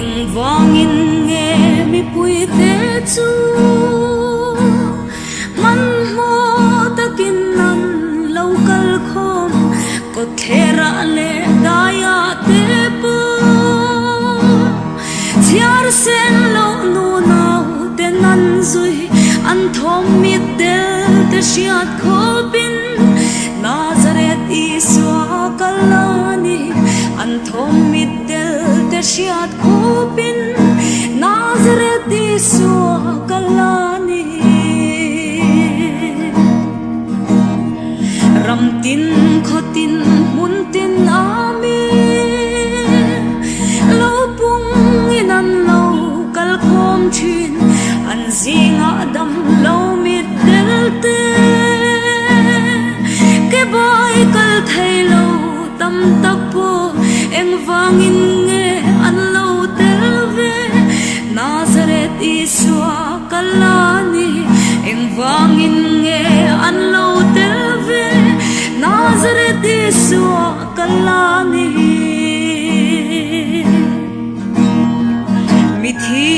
eng vangin nghe mi pui te chu man mo takin nan local khom ko thera le daya te po chiar sen lo nu nau te nan zui an thom mi del te shiat khobin Nazareth Iswa kalani an thom mi del te shiat khobin Nazareth Iswa kalani ramtin khotin muntin ami lo pung inan lo kal khom chin an zinga dam lo mit del te ke boy kal thai lo tam tak po eng wangin nge an lo tel ve Nazareth Iswa kalani eng wangin nge an lo tel ve Nazareth Iswa kalani mithi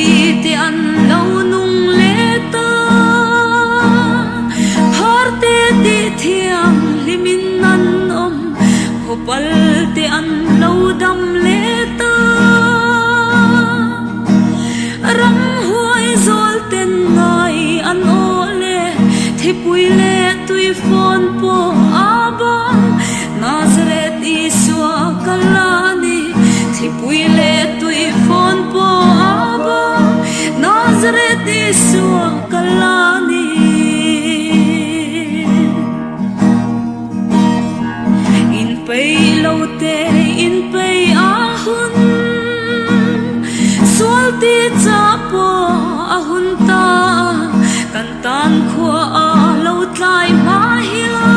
te an lo nung leta har te ti thiam limin nan om hopal te an lo dam leta ram huai zol ten ngai an ole thipui le tui phone po abang Nazareth Iswa kalani thipui le tui phone po abang Nazareth Iswa kalani in pei lo te in pei ahun sol ti cha po ahun ta kan tan khua a lo tlai ma hila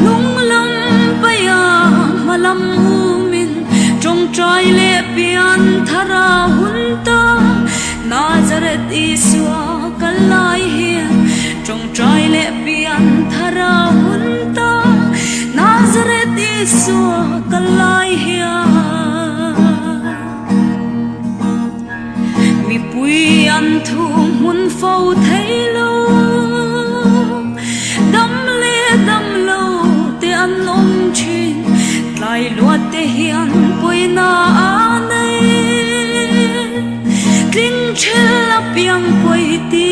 nung lam paya malam umin trong trai le pian thara hun ta Nazareth Iswa kalai hian trong trai le pian thara hun ta Nazareth Iswa kalai hian mi pui an thu mun phau thấy lo đâm lo te an om chin lai luat te hian pui na anai tling chela piang pui ti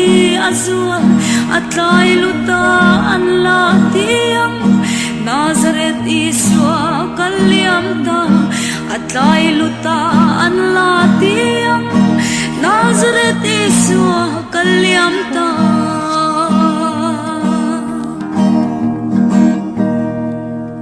azua atlai luta an la tiang Nazareth Iswa kaliam ta atlai luta an la tiang Nazareth Iswa kaliam ta